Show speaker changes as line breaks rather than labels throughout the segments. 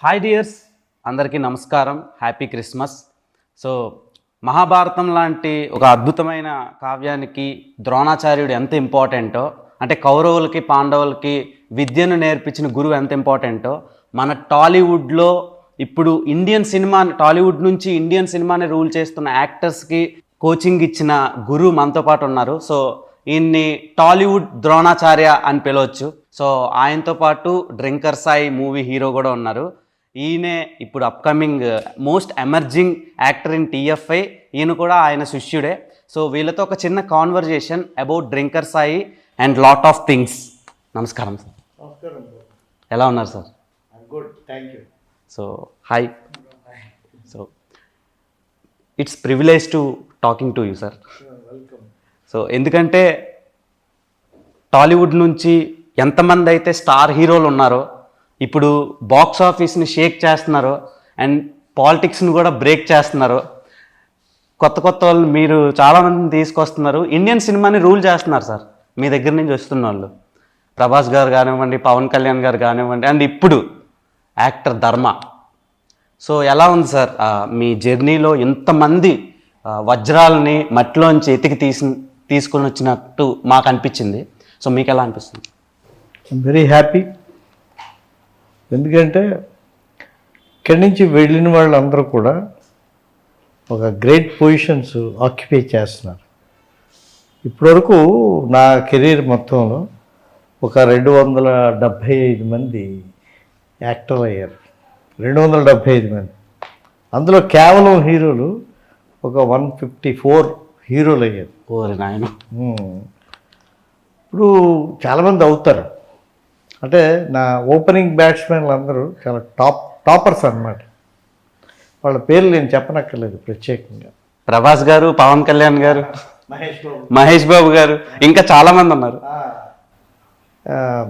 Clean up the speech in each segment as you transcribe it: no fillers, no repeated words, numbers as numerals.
Hi dears, అందరికీ నమస్కారం. Happy Christmas. So Mahabharatam లాంటి ఒక అద్భుతమైన కావ్యానికి ద్రోణాచార్యుడు ఎంత ఇంపార్టెంటో, అంటే కౌరవులకి పాండవులకి విద్యను నేర్పించిన గురువు ఎంత ఇంపార్టెంటో, మన టాలీవుడ్లో ఇప్పుడు టాలీవుడ్ నుంచి ఇండియన్ సినిమాని రూల్ చేస్తున్న యాక్టర్స్కి కోచింగ్ ఇచ్చిన గురువు మనతో పాటు ఉన్నారు. సో ఈయన్ని టాలీవుడ్ ద్రోణాచార్య అని పిలవచ్చు. సో ఆయనతో పాటు డ్రింకర్ సాయి మూవీ హీరో కూడా ఉన్నారు. ఈయనే ఇప్పుడు upcoming most emerging actor in TFI. ఈయన కూడా ఆయన శిష్యుడే. సో వీళ్ళతో ఒక చిన్న conversation about drinker Sai and lot of things. నమస్కారం సార్. ఎలా ఉన్నారు sir?
Good, thank you.
So hi. So it's privilege to talking to you sir.
Welcome.
So ఎందుకంటే టాలీవుడ్ నుంచి ఎంతమంది అయితే స్టార్ హీరోలు ఉన్నారో, ఇప్పుడు బాక్స్ ఆఫీస్ని షేక్ చేస్తున్నారో అండ్ పాలిటిక్స్ని కూడా బ్రేక్ చేస్తున్నారో, కొత్త కొత్త వాళ్ళు మీరు చాలామందిని తీసుకొస్తున్నారు. ఇండియన్ సినిమాని రూల్ చేస్తున్నారు సార్ మీ దగ్గర నుంచి వస్తున్న వాళ్ళు. ప్రభాస్ గారు కానివ్వండి, పవన్ కళ్యాణ్ గారు కానివ్వండి, అండ్ ఇప్పుడు యాక్టర్ ధర్మ. సో ఎలా ఉంది సార్ మీ జర్నీలో ఇంతమంది వజ్రాలని మట్టిలోంచి ఎతికి తీసుకొని వచ్చినట్టు మాకు అనిపించింది. సో మీకు ఎలా అనిపిస్తుంది?
I'm very happy. ఎందుకంటే ఇక్కడి నుంచి వెళ్ళిన వాళ్ళందరూ కూడా ఒక గ్రేట్ పొజిషన్స్ ఆక్యుపై చేస్తున్నారు. ఇప్పటివరకు నా కెరీర్ మొత్తంలో ఒక 275 మంది యాక్టర్లు అయ్యారు. 275 మంది. అందులో కేవలం హీరోలు ఒక 154 హీరోలు అయ్యారు.
ఓరి నాయన.
ఇప్పుడు చాలామంది అవుతారు. అంటే నా ఓపెనింగ్ బ్యాట్స్మెన్లు అందరూ చాలా టాపర్స్ అన్నమాట. వాళ్ళ పేర్లు నేను చెప్పనక్కర్లేదు ప్రత్యేకంగా.
ప్రభాస్ గారు, పవన్ కళ్యాణ్ గారు, మహేష్ బాబు గారు, ఇంకా చాలామంది ఉన్నారు.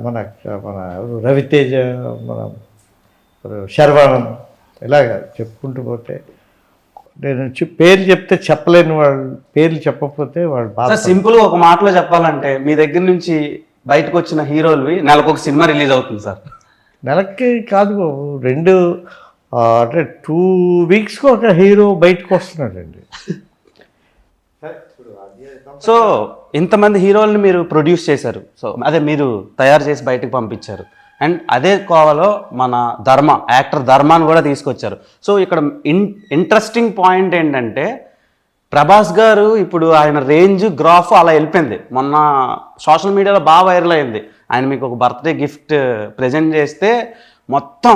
మన మన రవితేజ, మన శర్వానంద్, ఇలాగ చెప్పుకుంటూ పోతే నేను పేరు చెప్తే చెప్పలేని వాళ్ళు, పేర్లు చెప్పకపోతే వాళ్ళు బాగా.
సింపుల్గా ఒక మాటలో చెప్పాలంటే మీ దగ్గర నుంచి బయటకు వచ్చిన హీరోలు నెలకు ఒక సినిమా రిలీజ్ అవుతుంది సార్.
నెలకి కాదు, అంటే 2 వీక్స్కి ఒక హీరో బయటకు వస్తున్నాడండి.
సో ఇంతమంది హీరోల్ని మీరు ప్రొడ్యూస్ చేశారు. సో అదే మీరు తయారు చేసి బయటకు పంపించారు. అండ్ అదే కోవలో మన యాక్టర్ ధర్మాన్ని కూడా తీసుకొచ్చారు. సో ఇక్కడ ఇంట్రెస్టింగ్ పాయింట్ ఏంటంటే, ప్రభాస్ గారు ఇప్పుడు ఆయన రేంజ్ గ్రాఫ్ అలా వెళ్ళిపోయింది. మొన్న సోషల్ మీడియాలో బాగా వైరల్ అయింది. ఆయన మీకు ఒక బర్త్డే గిఫ్ట్ ప్రజెంట్ చేస్తే మొత్తం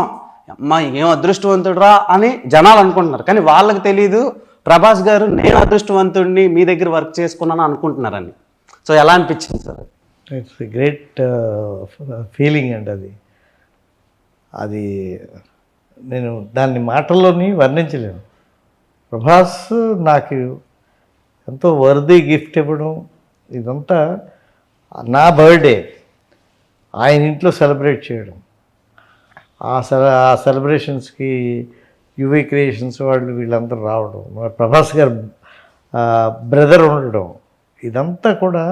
అమ్మా ఏం అదృష్టవంతుడురా అని జనాలు అనుకుంటున్నారు. కానీ వాళ్ళకి తెలీదు ప్రభాస్ గారు నేను అదృష్టవంతుడిని మీ దగ్గర వర్క్ చేసుకున్నాను అనుకుంటున్నారని. సో ఎలా అనిపించింది సార్?
ఇట్స్ గ్రేట్ ఫీలింగ్ అండి. అది నేను దాన్ని మాటల్లోని వర్ణించలేను. ప్రభాస్ నాకు ఎంతో వర్దీ గిఫ్ట్ ఇవ్వడం, ఇదంతా నా బర్త్డే ఆయన ఇంట్లో సెలబ్రేట్ చేయడం, ఆ సెలబ్రేషన్స్కి యువి క్రియేషన్స్ వాళ్ళు వీళ్ళందరూ రావడం, ప్రభాస్ గారు బ్రదర్ ఉండడం, ఇదంతా కూడా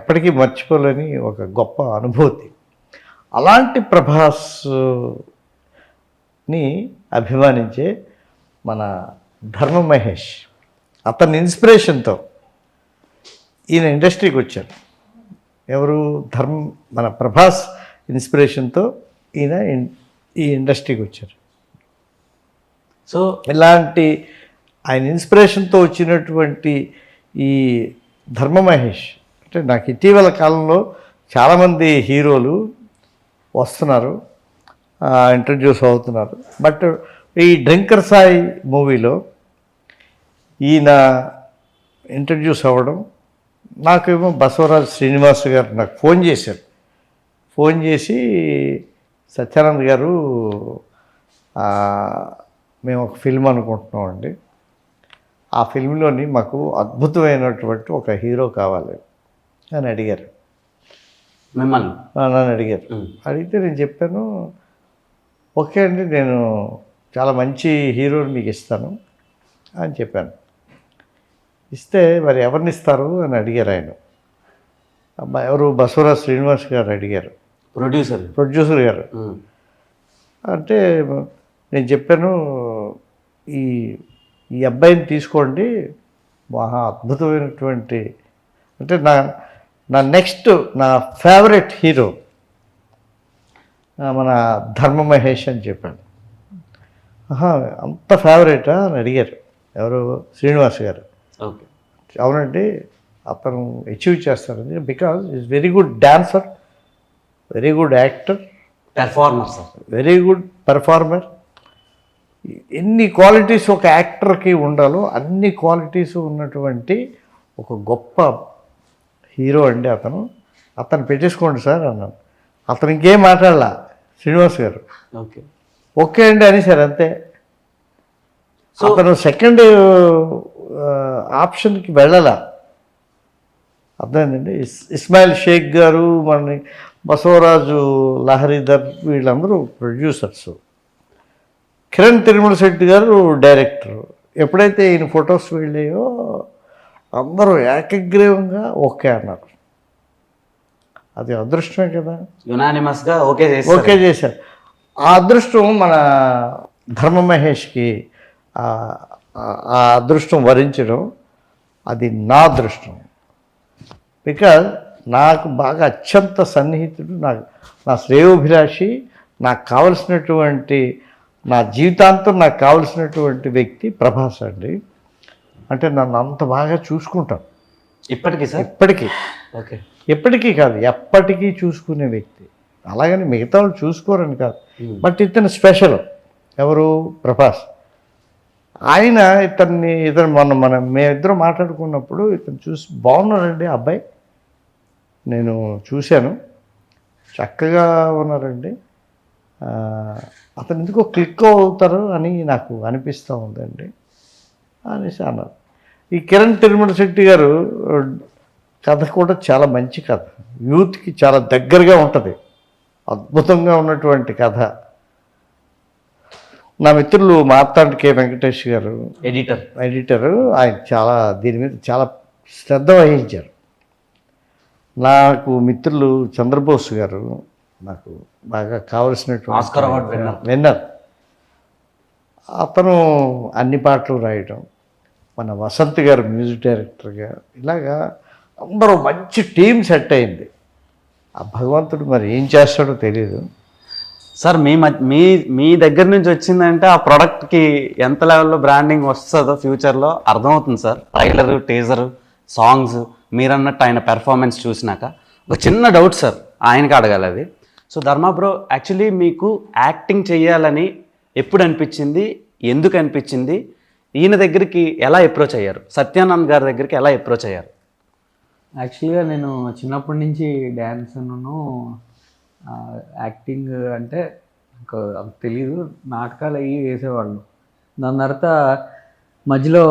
ఎప్పటికీ మర్చిపోలేని ఒక గొప్ప అనుభూతి. అలాంటి ప్రభాస్ని అభిమానించే మన ధర్మ మహేష్, అతని ఇన్స్పిరేషన్తో ఈయన ఇండస్ట్రీకి వచ్చారు. ఎవరు? మన ప్రభాస్ ఇన్స్పిరేషన్తో ఈయన ఈ ఇండస్ట్రీకి వచ్చారు. సో ఇలాంటి ఆయన ఇన్స్పిరేషన్తో వచ్చినటువంటి ఈ ధర్మ మహేష్ అంటే నాకు ఇటీవల కాలంలో చాలామంది హీరోలు వస్తున్నారు, ఇంట్రడ్యూస్ అవుతున్నారు. బట్ ఈ డ్రింకర్ సాయి మూవీలో ఈయన ఇంట్రడ్యూస్ అవ్వడం, నాకేమో బసవరాజ్ శ్రీనివాస్ గారు నాకు ఫోన్ చేశారు. ఫోన్ చేసి, సత్యానంద్ గారు మేము ఒక ఫిల్మ్ అనుకుంటున్నామండి, ఆ ఫిల్మ్లోని మాకు అద్భుతమైనటువంటి ఒక హీరో కావాలి అని అడిగారు. నన్ను అడిగారు. అడిగితే నేను చెప్పాను, ఓకే అండి, నేను చాలా మంచి హీరోని మీకు ఇస్తాను అని చెప్పాను. ఇస్తే మరి ఎవరిని ఇస్తారు అని అడిగారు ఆయన. ఎవరు? బసవరాజ్ శ్రీనివాస్ గారు అడిగారు, ప్రొడ్యూసర్ గారు. అంటే నేను చెప్పాను, ఈ ఈ అబ్బాయిని తీసుకోండి, మహా అద్భుతమైనటువంటి, అంటే నా నెక్స్ట్ నా ఫేవరెట్ హీరో మన ధర్మ మహేష్ అని చెప్పాను. అంత ఫేవరెటా అని అడిగారు ఎవరు, శ్రీనివాస్ గారు.
ఓకే.
అవునండి, అతను అచీవ్ చేస్తారండి, because is very good dancer, very good actor,
performer sir.
Very good performer. ఎన్ని క్వాలిటీస్ ఒక యాక్టర్కి ఉండాలో అన్ని క్వాలిటీస్ ఉన్నటువంటి ఒక గొప్ప హీరో అండి అతను పెట్టేసుకోండి సార్ అన్నాను. అతను ఇంకేం మాట్లాడలా శ్రీనివాస్ గారు.
ఓకే.
ఓకే అండి అనేసారు అంతే. అతను సెకండ్ ఆప్షన్కి వెళ్ళాల. అర్థమైందండి. ఇస్మాయిల్ షేక్ గారు, మన బసవరాజు లహరిధర్, వీళ్ళందరూ ప్రొడ్యూసర్స్, కిరణ్ తిరుమల శెట్టి గారు డైరెక్టర్. ఎప్పుడైతే ఈయన ఫొటోస్ వెళ్ళాయో అందరూ ఏకగ్రీవంగా ఓకే అన్నారు. అది అదృష్టమే కదా.
యునానిమస్గా ఓకే
చేశారు. ఆ అదృష్టం మన ధర్మ మహేష్కి ఆ అదృష్టం వరించడం, అది నా అదృష్టం. బికాజ్ నాకు బాగా అత్యంత సన్నిహితుడు, నా శ్రేయోభిలాషి, నాకు కావలసినటువంటి, నా జీవితాంతం నాకు కావలసినటువంటి వ్యక్తి ప్రభాస్ అండి. అంటే నన్ను అంత బాగా చూసుకుంటాను
ఇప్పటికీ సార్.
ఇప్పటికీ.
ఓకే.
ఎప్పటికీ కాదు, ఎప్పటికీ చూసుకునే వ్యక్తి. అలాగని మిగతా వాళ్ళు చూసుకోరని కాదు, బట్ ఇతను స్పెషల్. ఎవరు? ప్రభాస్. ఇతను మేమిద్దరం మాట్లాడుకున్నప్పుడు ఇతను చూసి, బాగున్నారండి అబ్బాయి, నేను చూశాను, చక్కగా ఉన్నారండి, అతను ఎందుకో క్లిక్ అవుతారు అని నాకు అనిపిస్తూ ఉందండి అనేసి అన్నారు. ఈ కిరణ్ తిరుమల శెట్టి గారు కథ కూడా చాలా మంచి కథ, యూత్కి చాలా దగ్గరగా ఉంటుంది, అద్భుతంగా ఉన్నటువంటి కథ. నా మిత్రులు మార్తాండ్ కె వెంకటేష్ గారు ఎడిటరు, ఆయన దీని మీద చాలా శ్రద్ధ వహించారు. నాకు మిత్రులు చంద్రబోస్ గారు, నాకు బాగా కావలసినటువంటి
ఆస్కార్ అవార్డ్
విన్నర్. అతను అన్ని పాటలు రాయడం, మన వసంత్ గారు మ్యూజిక్ డైరెక్టర్గా, ఇలాగా అందరూ మంచి టీం సెట్ అయింది. ఆ భగవంతుడు మరి ఏం చేస్తాడో తెలియదు
సార్. మీ దగ్గర నుంచి వచ్చిందంటే ఆ ప్రోడక్ట్కి ఎంత లెవెల్లో బ్రాండింగ్ వస్తుందో ఫ్యూచర్లో అర్థమవుతుంది సార్. ట్రైలరు, టీజరు, సాంగ్స్, మీరన్నట్టు ఆయన పెర్ఫార్మెన్స్ చూసినాక ఒక చిన్న డౌట్ సార్, ఆయనకి అడగాలి అది. సో ధర్మ బ్రో, యాక్చువల్లీ మీకు యాక్టింగ్ చేయాలని ఎప్పుడు అనిపించింది, ఎందుకు అనిపించింది, ఈయన దగ్గరికి ఎలా అప్రోచ్ అయ్యారు, సత్యానంద్ గారి దగ్గరికి ఎలా అప్రోచ్ అయ్యారు?
యాక్చువల్గా నేను చిన్నప్పటి నుంచి డ్యాన్స్ యాక్టింగ్ అంటే నాకు అంత తెలీదు, నాటకాలు అవి వేసేవాళ్ళు. దాని తర్వాత మధ్యలో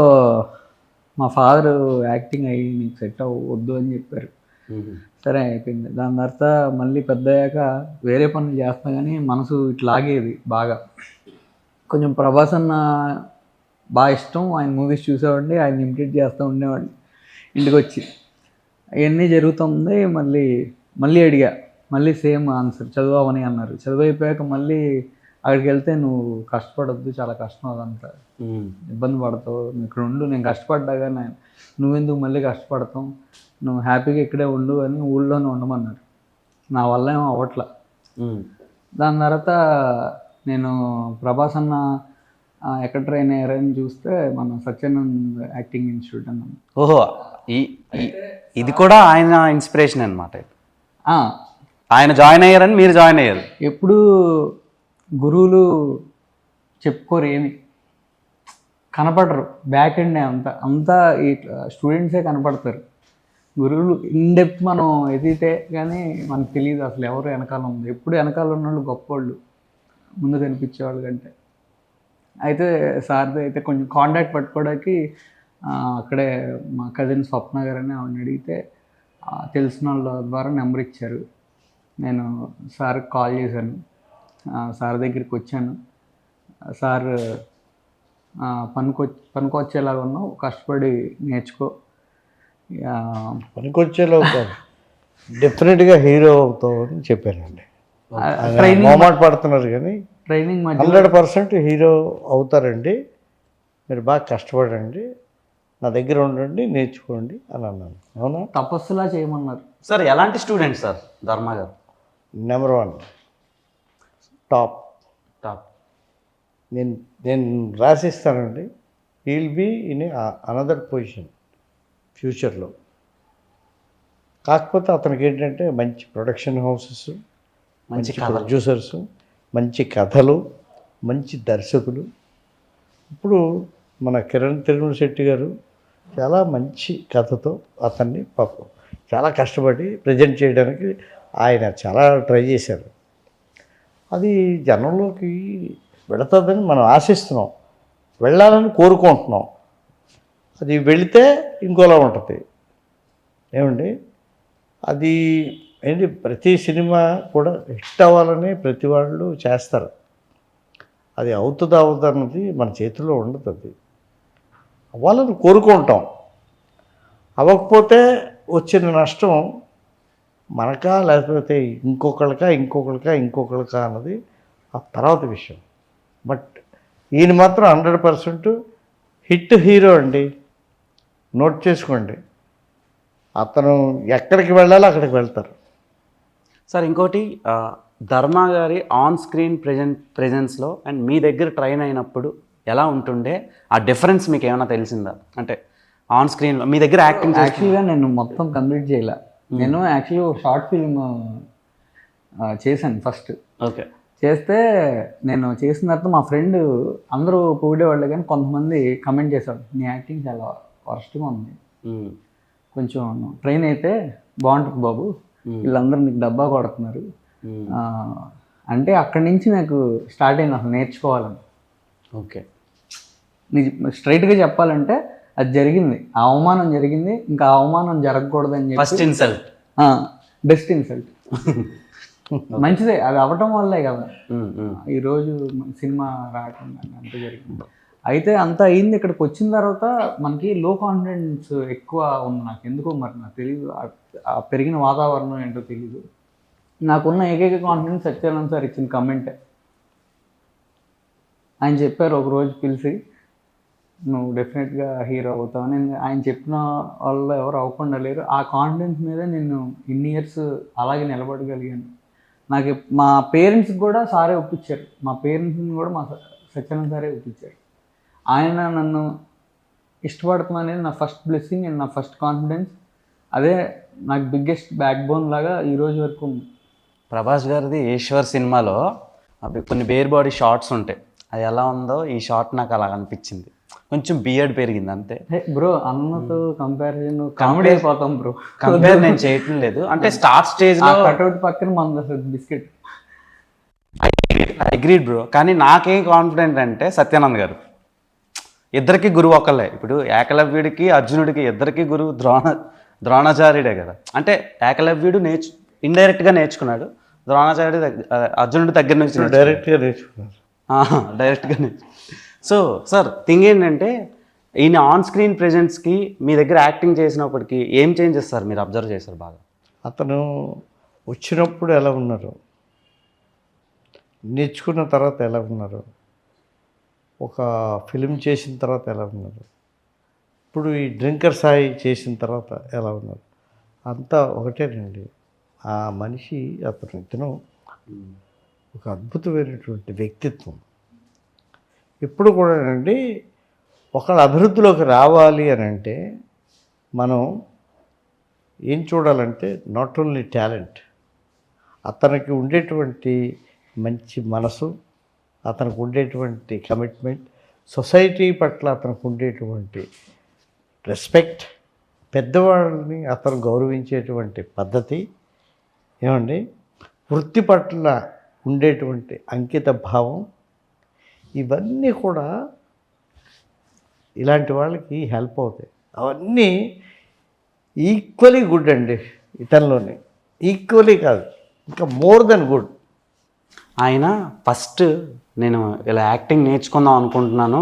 మా ఫాదరు యాక్టింగ్ అయ్యి నీకు సెట్ అవ్వద్దు అని చెప్పారు. సరే అయిపోయింది. దాని తర్వాత మళ్ళీ పెద్ద అయ్యాక వేరే పనులు చేస్తా కానీ మనసు ఇట్లాగేది బాగా. కొంచెం ప్రభాస్ అన్న బాగా ఇష్టం, ఆయన మూవీస్ చూసేవాడిని, ఆయన ఇమిటేట్ చేస్తూ ఉండేవాడిని. ఇంటికి వచ్చి అవన్నీ జరుగుతుంది. మళ్ళీ అడిగా, మళ్ళీ సేమ్ ఆన్సర్, చదువువని అన్నారు. చదువు అయిపోయాక మళ్ళీ అక్కడికి వెళ్తే నువ్వు కష్టపడద్దు, చాలా కష్టం అదంతా, ఇబ్బంది పడతావు, ఇక్కడ ఉండు, నేను కష్టపడ్డా కానీ నువ్వెందుకు మళ్ళీ కష్టపడతావు, నువ్వు హ్యాపీగా ఇక్కడే ఉండు అని ఊళ్ళోనే ఉండమన్నారు. నా వల్ల ఏమో అవ్వట్లా. దాని తర్వాత నేను ప్రభాస్ అన్న ఎక్కడ ట్రైన్ అయ్యారని చూస్తే మన సత్యానంద్ యాక్టింగ్ ఇన్స్టిట్యూట్ అన్నాను.
ఓహో, ఇది కూడా ఆయన ఇన్స్పిరేషన్ అనమాట. ఆయన జాయిన్ అయ్యారని మీరు జాయిన్ అయ్యారు.
ఎప్పుడు గురువులు చెప్పుకోరు, ఏమి కనపడరు, బ్యాక్ ఎండ్ అంతా ఈ స్టూడెంట్సే కనపడతారు. గురువులు ఇన్డెప్త్ మనం ఎదిగితే కానీ మనకు తెలియదు అసలు ఎవరు వెనకాల ఉంది. ఎప్పుడు వెనకాల ఉన్నవాళ్ళు గొప్పవాళ్ళు, ముందు కనిపించేవాళ్ళు కంటే. అయితే సార్ది అయితే కొంచెం కాంటాక్ట్ పట్టుకోవడానికి అక్కడే మా కజిన్ స్వప్న గారు అని ఆవిడని అడిగితే తెలిసిన వాళ్ళ ద్వారా నెంబర్ ఇచ్చారు. నేను సార్కి కాల్ చేశాను, సార్ దగ్గరికి వచ్చాను. సార్ పనికొచ్చేలాగా ఉన్నావు, కష్టపడి నేర్చుకో,
పనికొచ్చేలా అవుతావు, డెఫినెట్గా హీరో అవుతావు అని చెప్పానండి.
ట్రైనింగ్
మొహమాట పడుతున్నారు కానీ
ట్రైనింగ్ మధ్య
100% హీరో అవుతారండి. మీరు బాగా కష్టపడండి, నా దగ్గర ఉండండి, నేర్చుకోండి అని అన్నాను. అవునా?
తపస్సులా చేయమన్నారు.
సార్ ఎలాంటి స్టూడెంట్ సార్ ధర్మ గారు?
Number 1 top.
టాప్.
నేను నేను రాసిస్తానండి. Will be in another position ఫ్యూచర్లో. కాకపోతే అతనికి ఏంటంటే మంచి ప్రొడక్షన్ హౌసెస్, మంచి ప్రొడ్యూసర్స్, మంచి కథలు, మంచి దర్శకులు. ఇప్పుడు మన కిరణ్ తిరుమల శెట్టి గారు చాలా మంచి కథతో అతన్ని పాపం చాలా కష్టపడి ప్రజెంట్ చేయడానికి ఆయన చాలా ట్రై చేశారు. అది జనంలోకి వెళుతుందని మనం ఆశిస్తున్నాం, వెళ్ళాలని కోరుకుంటున్నాం. అది వెళితే ఇంకోలా ఉంటుంది ఏమండి. అది ఏంటి, ప్రతి సినిమా కూడా హిట్ అవ్వాలని ప్రతి వాళ్ళు చేస్తారు. అది అవుతుంది అవ్వదు అన్నది మన చేతిలో ఉండదు. అది అవ్వాలని కోరుకుంటాం. అవ్వకపోతే వచ్చిన నష్టం మనకా లేకపోతే ఇంకొకళ్ళకా అన్నది ఆ తర్వాత విషయం. బట్ ఈయన మాత్రం 100% హిట్ హీరో అండి. నోట్ చేసుకోండి, అతను ఎక్కడికి వెళ్ళాలో అక్కడికి వెళ్తారు.
సార్ ఇంకోటి ధర్మ గారి ఆన్ స్క్రీన్ ప్రెజెన్స్లో అండ్ మీ దగ్గర ట్రైన్ అయినప్పుడు ఎలా ఉంటుండే, ఆ డిఫరెన్స్ మీకు ఏమైనా తెలిసిందా? అంటే ఆన్ స్క్రీన్లో మీ దగ్గర యాక్టింగ్
యాక్చువల్గా నేను మొత్తం కంప్లీట్ చేయలే. నేను యాక్చువల్లీ ఒక షార్ట్ ఫిల్మ్ చేశాను ఫస్ట్.
ఓకే.
చేస్తే నేను చేసిన తర్వాత మా ఫ్రెండ్ అందరూ పొగిడేవాళ్ళు, కానీ కొంతమంది కమెంట్ చేశారు, నీ యాక్టింగ్ చాలా వర్స్ట్గా ఉంది, కొంచెం ట్రైన్ అయితే బాగుంటుంది బాబు, వీళ్ళందరూ నీకు డబ్బా కొడుతున్నారు అంటే అక్కడి నుంచి నాకు స్టార్ట్ అయింది అసలు నేర్చుకోవాలని.
ఓకే.
స్ట్రైట్గా చెప్పాలంటే అది జరిగింది, ఆ అవమానం జరిగింది, ఇంకా ఆ అవమానం జరగకూడదని చెప్పి
ఫస్ట్ ఇన్సల్ట్,
బెస్ట్ ఇన్సల్ట్. మంచిదే, అది అవ్వటం వల్లే కదా ఈరోజు సినిమా రావటం అంత జరిగింది. అయితే అంత అయింది. ఇక్కడికి వచ్చిన తర్వాత మనకి లో కాన్ఫిడెన్స్ ఎక్కువ ఉంది నాకు, ఎందుకో మరి నాకు తెలియదు, ఆ పెరిగిన వాతావరణం ఏంటో తెలియదు. నాకున్న ఏకైక కాన్ఫిడెన్స్ సత్యానంద్ సార్ ఇచ్చిన కమెంటే. ఆయన చెప్పారు ఒకరోజు పిలిచి, నువ్వు డెఫినెట్గా హీరో అవుతావని. ఆయన చెప్పిన వాళ్ళు ఎవరు అవ్వకుండా లేరు. ఆ కాన్ఫిడెన్స్ మీద నేను ఇన్ని ఇయర్స్ అలాగే నిలబడగలిగాను. నాకు మా పేరెంట్స్కి కూడా సారే ఒప్పించారు, మా పేరెంట్స్ని కూడా మా సత్యానంద్ సారే ఒప్పించారు. ఆయన నన్ను ఇష్టపడుతున్నానేది నా ఫస్ట్ బ్లెస్సింగ్ అండ్ నా ఫస్ట్ కాన్ఫిడెన్స్. అదే నాకు బిగ్గెస్ట్ బ్యాక్ బోన్ లాగా ఈరోజు వరకు ఉంది.
ప్రభాస్ గారిది ఈశ్వర్ సినిమాలో అవి కొన్ని బేర్ బాడీ షార్ట్స్ ఉంటాయి, అది ఎలా ఉందో ఈ షార్ట్ నాకు అలా అనిపించింది. కొంచెం బియర్డ్ పెరిగింది అంతే
బ్రో. అన్నతో కంపారిజన్ కామెడీ అయిపోతాం బ్రో.
కంపేర్ నేను చేయటం లేదు, అంటే స్టార్ట్ స్టేజ్లో
కట్అవుట్ పక్కన మన బిస్కెట్.
Agreed bro. కానీ నాకేం కాన్ఫిడెంట్ అంటే సత్యానంద్ గారు ఇద్దరికి గురువు ఒకళ్ళే. ఇప్పుడు ఏకలవ్యుడికి అర్జునుడికి ఇద్దరికి గురువు ద్రోణాచార్యుడే కదా. అంటే ఏకలవ్యుడు ఇండైరెక్ట్గా నేర్చుకున్నాడు, ద్రోణాచార్యుడు అర్జునుడి దగ్గర నుంచి
డైరెక్ట్గా నేర్చుకున్నారు.
డైరెక్ట్గా సో సార్ థింగ్ ఏంటంటే ఈయన ఆన్ స్క్రీన్ ప్రెజెన్స్కి మీ దగ్గర యాక్టింగ్ చేసినప్పటికీ ఏం చేంజెస్ సార్ మీరు అబ్జర్వ్ చేశారు బాగా?
అతను వచ్చినప్పుడు ఎలా ఉన్నారు, నేర్చుకున్న తర్వాత ఎలా ఉన్నారు, ఒక ఫిలిం చేసిన తర్వాత ఎలా ఉన్నారు, ఇప్పుడు ఈ డ్రింకర్ సాయి చేసిన తర్వాత ఎలా ఉన్నారు, అంతా ఒకటేనండి. ఆ మనిషి ఇతను ఒక అద్భుతమైనటువంటి వ్యక్తిత్వం. ఎప్పుడు కూడా అండి ఒకళ్ళ అభివృద్ధిలోకి రావాలి అని అంటే మనం ఏం చూడాలంటే నాట్ ఓన్లీ టాలెంట్, అతనికి ఉండేటువంటి మంచి మనసు, అతనికి ఉండేటువంటి కమిట్మెంట్, సొసైటీ పట్ల అతనికి ఉండేటువంటి రెస్పెక్ట్, పెద్దవాళ్ళని అతను గౌరవించేటువంటి పద్ధతి ఏమండి, వృత్తి పట్ల ఉండేటువంటి అంకిత భావం, ఇవన్నీ కూడా ఇలాంటి వాళ్ళకి హెల్ప్ అవుతాయి. అవన్నీ ఈక్వలీ గుడ్ అండి ఇతనిలోనే. ఈక్వలీ కాదు, ఇంకా మోర్ దెన్ గుడ్.
ఆయన ఫస్ట్ నేను ఇలా యాక్టింగ్ నేర్చుకుందాం అనుకుంటున్నాను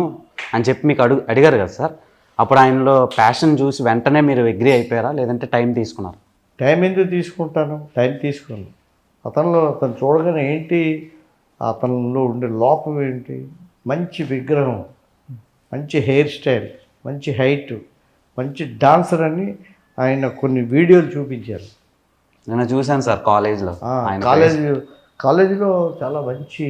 అని చెప్పి మీకు అడిగారు కదా సార్, అప్పుడు ఆయనలో ప్యాషన్ చూసి వెంటనే మీరు అగ్రీ అయిపోయారా, లేదంటే టైం తీసుకున్నారు?
టైం ఎందుకు తీసుకుంటాను, టైం తీసుకున్నాను. అతను చూడగానే ఏంటి, అతనిలో ఉండే లోపం ఏంటి, మంచి విగ్రహం, మంచి హెయిర్ స్టైల్, మంచి హైట్, మంచి డాన్సర్ అని ఆయన కొన్ని వీడియోలు చూపించారు.
నేను చూశాను సార్ కాలేజ్లో.
కాలేజీలో చాలా మంచి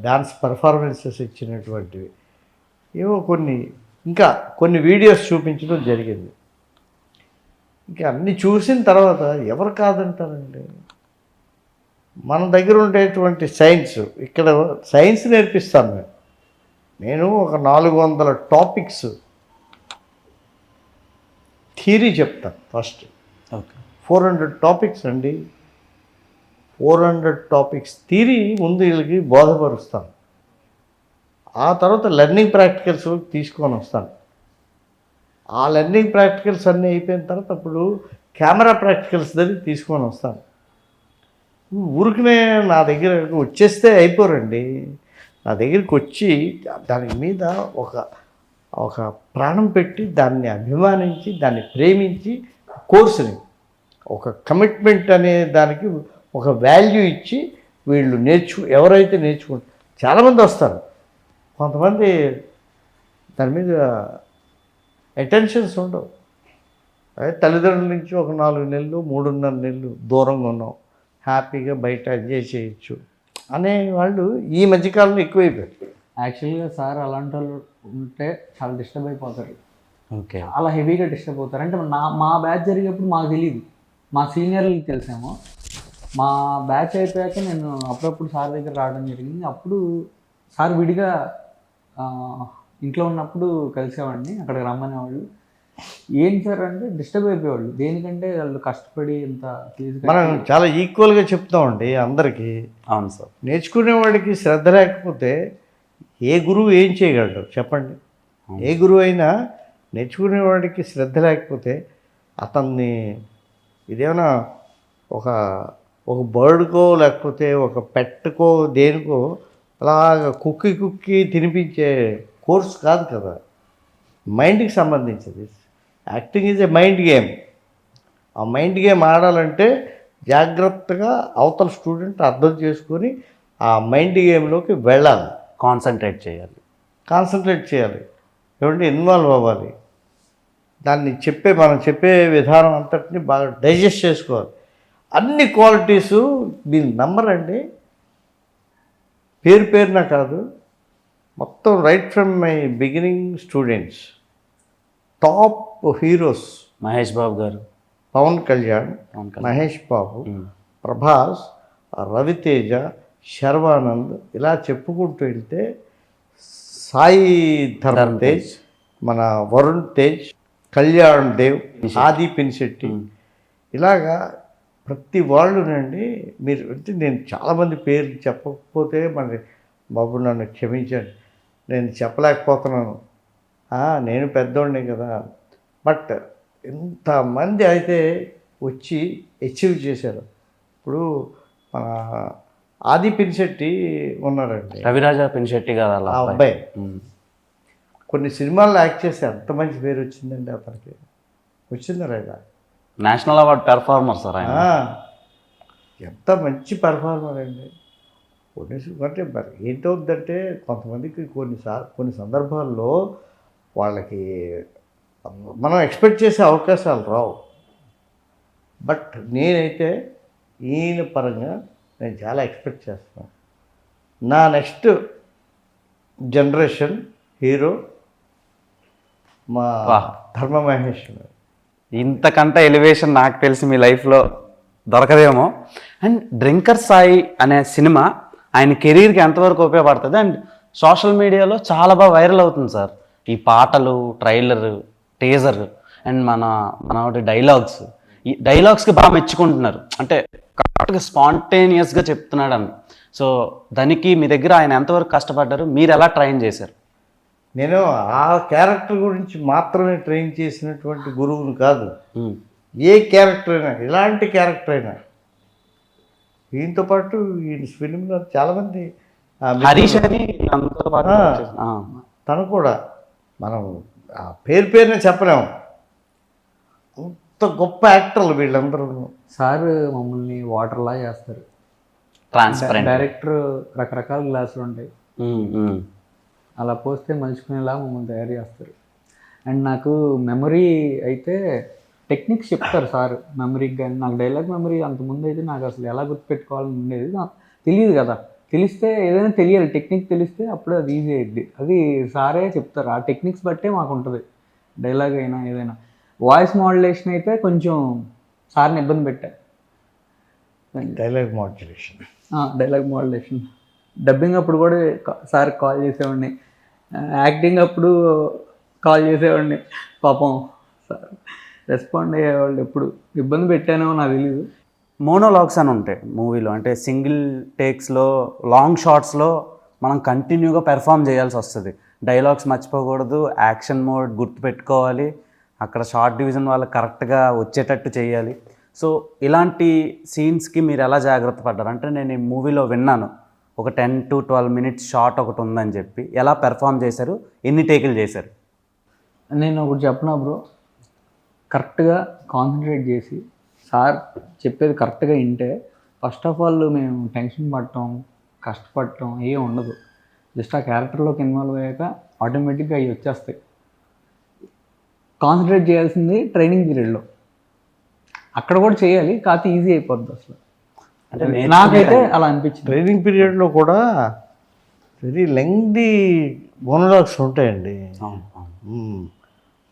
డాన్స్ పర్ఫార్మెన్సెస్ ఇచ్చినటువంటివి ఏవో కొన్ని వీడియోస్ చూపించడం జరిగింది. ఇంకా అన్నీ చూసిన తర్వాత ఎవరు కాదంటారండి. మన దగ్గర ఉండేటువంటి సైన్స్, ఇక్కడ సైన్స్ నేర్పిస్తాను నేను ఒక 400 టాపిక్స్ థియరీ చెప్తాను. First
okay.
400 టాపిక్స్ అండి. 400 టాపిక్స్ థియరీ ముందు వీళ్ళకి బోధపరుస్తాను. ఆ తర్వాత లెర్నింగ్ ప్రాక్టికల్స్ తీసుకొని వస్తాను. ఆ లెర్నింగ్ ప్రాక్టికల్స్ అన్నీ అయిపోయిన తర్వాత అప్పుడు కెమెరా ప్రాక్టికల్స్ దగ్గర తీసుకొని వస్తాను. ఊరికనే నా దగ్గర వచ్చేస్తే అయిపోరండి. నా దగ్గరికి వచ్చి దాని మీద ఒక ప్రాణం పెట్టి, దాన్ని అభిమానించి, దాన్ని ప్రేమించి, కోర్సుని ఒక కమిట్మెంట్ అనే దానికి ఒక వాల్యూ ఇచ్చి వీళ్ళు ఎవరైతే నేర్చుకుంటారు, చాలామంది వస్తారు. కొంతమంది దాని మీద అటెన్షన్స్ ఉండవు. అదే తల్లిదండ్రుల నుంచి ఒక 4 నెలలు 3.5 నెలలు దూరంగా ఉన్నాం, హ్యాపీగా బయట ఎంజాయ్ చేయొచ్చు అనే వాళ్ళు ఈ మధ్యకాలంలో ఎక్కువైపోయారు.
యాక్చువల్గా సార్ అలాంటి వాళ్ళు ఉంటే చాలా డిస్టర్బ్ అయిపోతారు.
ఓకే.
చాలా హెవీగా డిస్టర్బ్ అవుతారు. అంటే మా బ్యాచ్ జరిగేప్పుడు మాకు తెలియదు, మా సీనియర్లకి తెలిసాము. మా బ్యాచ్ అయిపోయాక నేను అప్పుడప్పుడు సార్ దగ్గర రావడం జరిగింది. అప్పుడు సార్ విడిగా ఇంట్లో ఉన్నప్పుడు కలిసేవాడిని, అక్కడికి రమ్మనేవాళ్ళు. ఏం సార్ అంటే డిస్టర్బ్ అయిపోయేవాళ్ళు. దేనికంటే వాళ్ళు కష్టపడి ఇంత ఫీజు
మనం చాలా ఈక్వల్గా చెప్తామండి అందరికీ.
అవును సార్.
నేర్చుకునేవాడికి శ్రద్ధ లేకపోతే ఏ గురువు ఏం చేయగలడు చెప్పండి. ఏ గురువు అయినా నేర్చుకునేవాడికి శ్రద్ధ లేకపోతే అతన్ని ఇదేమైనా ఒక బర్డ్కో లేకపోతే ఒక పెట్టుకో దేనికో అలాగ కుక్కి తినిపించే కోర్స్ కాదు కదా, మైండ్కి సంబంధించింది. Acting is a mind game. ఆ మైండ్ గేమ్ ఆడాలంటే జాగ్రత్తగా అవతల స్టూడెంట్ అర్థం చేసుకొని ఆ మైండ్ గేమ్లోకి వెళ్ళాలి,
కాన్సన్ట్రేట్ చేయాలి, ఏమంటే ఇన్వాల్వ్ అవ్వాలి. దాన్ని మనం చెప్పే విధానం అంతటిని బాగా డైజెస్ట్ చేసుకోవాలి. అన్ని క్వాలిటీసు దీన్ని నమ్మరండి. పేరున కాదు, మొత్తం right from my beginning students, top heroes Mahesh Babu గారు,
పవన్ కళ్యాణ్, మహేష్ బాబు, ప్రభాస్, రవితేజ, శర్వానంద్, ఇలా చెప్పుకుంటూ వెళ్తే సాయి ధరమ్ తేజ్, మన వరుణ్ తేజ్, కళ్యాణ్ దేవ్, ఆది పినిశెట్టి, ఇలాగా ప్రతి వాళ్ళునండి. మీరు అంటే నేను చాలామంది పేర్లు చెప్పకపోతే మరి బాబు నన్ను క్షమించండి, నేను చెప్పలేకపోతున్నాను. నేను పెద్దోడిని కదా. బట్ ఇంతమంది అయితే వచ్చి అచీవ్ చేశారు. ఇప్పుడు మన ఆది పినిశెట్టి ఉన్నారండి,
రవిరాజా పినిశెట్టి గారు.
ఆ అబ్బాయి కొన్ని సినిమాల్లో యాక్ట్ చేసి ఎంత మంచి పేరు వచ్చిందండి అతనికి. వచ్చిందా లేదా?
నేషనల్ అవార్డ్ పెర్ఫార్మర్ సార్ ఆయన.
ఎంత మంచి పెర్ఫార్మర్ అండి. అంటే మరి ఏంటవుద్దంటే కొంతమందికి కొన్ని సందర్భాల్లో వాళ్ళకి మనం ఎక్స్పెక్ట్ చేసే అవకాశాలు రావు. బట్ నేనైతే ఈయన పరంగా నేను చాలా ఎక్స్పెక్ట్ చేస్తున్నాను. నా నెక్స్ట్ జనరేషన్ హీరో మా ధర్మ మహేష్.
ఇంతకంటే ఎలివేషన్ నాకు తెలిసి మీ లైఫ్లో దొరకదేమో. అండ్ డ్రింకర్ సాయి అనే సినిమా ఆయన కెరీర్కి ఎంతవరకు ఉపయోగపడుతుంది? అండ్ సోషల్ మీడియాలో చాలా బాగా వైరల్ అవుతుంది సార్ ఈ పాటలు, ట్రైలర్, టీజర్ అండ్ మన డైలాగ్స్. ఈ డైలాగ్స్కి బాగా మెచ్చుకుంటున్నారు, అంటే కరెక్ట్గా స్పాంటేనియస్గా చెప్తున్నాడు అని. సో దానికి మీ దగ్గర ఆయన ఎంతవరకు కష్టపడ్డారు, మీరు ఎలా ట్రైన్ చేశారు?
నేను ఆ క్యారెక్టర్ గురించి మాత్రమే ట్రైన్ చేసినటువంటి గురువుని కాదు. ఏ క్యారెక్టర్ అయినా, ఎలాంటి క్యారెక్టర్ అయినా. దీంతో పాటు ఈ ఫిలింలో చాలామంది
హరీష్ అని
తను కూడా మనం పేరునే చెప్పలేము. అంత అంత గొప్ప యాక్టర్లు వీళ్ళందరూ.
సార్ మమ్మల్ని వాటర్లా చేస్తారు.
ట్రాన్స్పరెంట్.
డైరెక్టర్ రకరకాల గ్లాసులు ఉంటాయి, అలా పోస్తే మలుచుకునేలా మమ్మల్ని తయారు చేస్తారు. అండ్ నాకు మెమరీ అయితే టెక్నిక్స్ చెప్తారు సార్ మెమరీకి. కానీ నాకు డైలాగ్ మెమరీ అంతకుముందు అయితే నాకు అసలు ఎలా గుర్తుపెట్టుకోవాలని ఉండేది, నాకు తెలియదు కదా. తెలిస్తే ఏదైనా తెలియాలి, టెక్నిక్ తెలిస్తే అప్పుడే అది ఈజీ అయ్యిద్ది. అది సారే చెప్తారు, ఆ టెక్నిక్స్ బట్టే మాకు ఉంటుంది డైలాగ్ అయినా ఏదైనా. వాయిస్ మాడ్యులేషన్ అయితే కొంచెం సార్ని ఇబ్బంది పెట్టా.
Dialogue modulation,
dialogue modulation dubbing అప్పుడు కూడా సార్ కాల్ చేసేవాడిని, యాక్టింగ్ అప్పుడు కాల్ చేసేవాడిని. పాపం సార్ రెస్పాండ్ అయ్యేవాళ్ళు. ఎప్పుడు ఇబ్బంది పెట్టానో నాకు తెలీదు.
మోనోలాగ్స్ అని ఉంటాయి మూవీలో, అంటే సింగిల్ టేక్స్లో లాంగ్ షాట్స్లో మనం కంటిన్యూగా పెర్ఫామ్ చేయాల్సి వస్తుంది. డైలాగ్స్ మర్చిపోకూడదు, యాక్షన్ మోడ్ గుర్తుపెట్టుకోవాలి, అక్కడ షార్ట్ డివిజన్ వాళ్ళకి కరెక్ట్గా వచ్చేటట్టు చేయాలి. సో ఇలాంటి సీన్స్కి మీరు ఎలా జాగ్రత్త పడ్డారు? అంటే నేను ఈ మూవీలో విన్నాను ఒక 10 to 12 minutes షార్ట్ ఒకటి ఉందని చెప్పి, ఎలా పెర్ఫామ్ చేశారు, ఎన్ని టేకులు చేశారు?
నేను ఒకటి చెప్పనా బ్రో, కరెక్ట్గా కాన్సన్ట్రేట్ చేసి సార్ చెప్పేది కరెక్ట్గా వింటే ఫస్ట్ ఆఫ్ ఆల్ మేము టెన్షన్ పడటం కష్టపడటం ఏం ఉండదు. జస్ట్ ఆ క్యారెక్టర్లోకి ఇన్వాల్వ్ అయ్యాక ఆటోమేటిక్గా అవి వచ్చేస్తాయి. కాన్సన్ట్రేట్ చేయాల్సింది ట్రైనింగ్ పీరియడ్లో, అక్కడ కూడా చేయాలి, కాకపోతే ఈజీ అయిపోద్ది అసలు. అంటే నాకైతే అలా అనిపించింది.
ట్రైనింగ్ పీరియడ్లో కూడా వెరీ లెంగ్దీ మోనోలాగ్స్ ఉంటాయండి.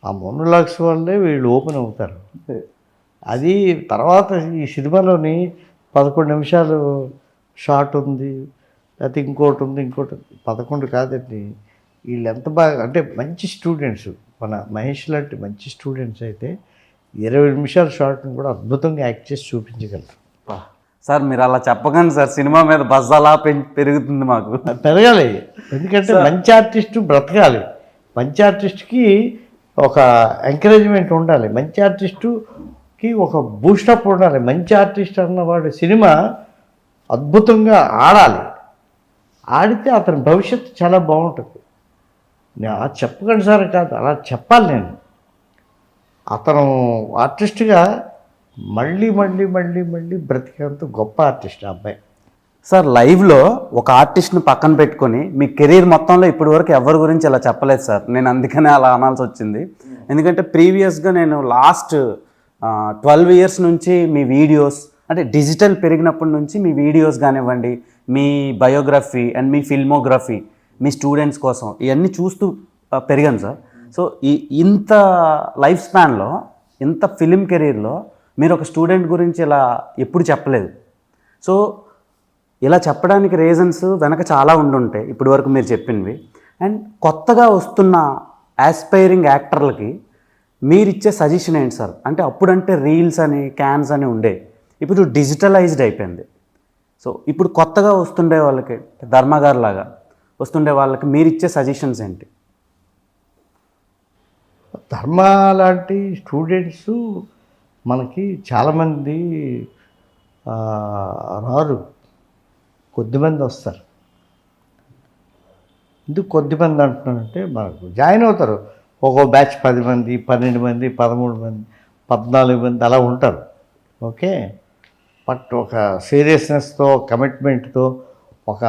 ఆ మోనోలాగ్స్ వల్లే వీళ్ళు ఓపెన్ అవుతారు. అది తర్వాత ఈ సినిమాలోని 11 నిమిషాలు షార్ట్ ఉంది, లేకపోతే ఇంకోటి ఉంది, 11 కాదండి. వీళ్ళు ఎంత బాగా అంటే మంచి స్టూడెంట్స్, మన మహేష్ లాంటి మంచి స్టూడెంట్స్ అయితే 20 నిమిషాల షార్ట్ని కూడా అద్భుతంగా యాక్ట్ చేసి చూపించగలరు.
సార్ మీరు అలా చెప్పగానే సార్ సినిమా మీద బజ్ అలా పెరుగుతుంది మాకు.
పెరగాలి, ఎందుకంటే మంచి ఆర్టిస్టు బ్రతకాలి. మంచి ఆర్టిస్ట్కి ఒక ఎంకరేజ్మెంట్ ఉండాలి, మంచి ఆర్టిస్టుకి ఒక బూస్టప్ ఉండాలి. మంచి ఆర్టిస్ట్ అన్నవాడు సినిమా అద్భుతంగా ఆడాలి, ఆడితే అతని భవిష్యత్తు చాలా బాగుంటుంది. నేను అలా చెప్పకండి సార్ కాదు, అలా చెప్పాలి. నేను అతను ఆర్టిస్ట్గా మళ్ళీ మళ్ళీ మళ్ళీ మళ్ళీ బ్రతికేంత గొప్ప ఆర్టిస్ట్ ఆ అబ్బాయి.
సార్ లైవ్లో ఒక ఆర్టిస్ట్ని పక్కన పెట్టుకొని మీ కెరీర్ మొత్తంలో ఇప్పటి వరకు ఎవరి గురించి అలా చెప్పలేదు సార్. నేను అందుకనే అలా అనాల్సి వచ్చింది. ఎందుకంటే ప్రీవియస్గా నేను లాస్ట్ 12 years నుంచి మీ వీడియోస్, అంటే డిజిటల్ పెరిగినప్పటి నుంచి మీ వీడియోస్ కానివ్వండి, మీ బయోగ్రఫీ అండ్ మీ ఫిల్మోగ్రఫీ, మీ స్టూడెంట్స్ కోసం ఇవన్నీ చూస్తూ పెరిగాను సార్. సో ఇంత లైఫ్ స్పాన్లో, ఇంత ఫిలిం కెరీర్లో మీరు ఒక స్టూడెంట్ గురించి ఇలా ఎప్పుడు చెప్పలేదు. సో ఇలా చెప్పడానికి రీజన్స్ వెనక చాలా ఉండుంటాయి ఇప్పటి వరకు మీరు చెప్పినవి. అండ్ కొత్తగా వస్తున్న ఆస్పైరింగ్ యాక్టర్లకి మీరు ఇచ్చే సజెషన్ ఏంటి సార్? అంటే అప్పుడంటే రీల్స్ అని క్యాన్స్ అని ఉండే, ఇప్పుడు డిజిటలైజ్డ్ అయిపోయింది. సో ఇప్పుడు కొత్తగా వస్తుండే వాళ్ళకి, ధర్మగారు లాగా వస్తుండే వాళ్ళకి మీరు ఇచ్చే సజెషన్స్ ఏంటి?
ధర్మ లాంటి స్టూడెంట్స్ మనకి చాలామంది రారు, కొద్దిమంది వస్తారు. ఎందుకు కొద్దిమంది అంటున్నానంటే, మనకు జాయిన్ అవుతారు ఒక్కో బ్యాచ్ 10 మంది, 12 మంది, 13 మంది, 14 మంది అలా ఉంటారు. ఓకే, బట్ ఒక సీరియస్నెస్తో, కమిట్మెంట్తో, ఒక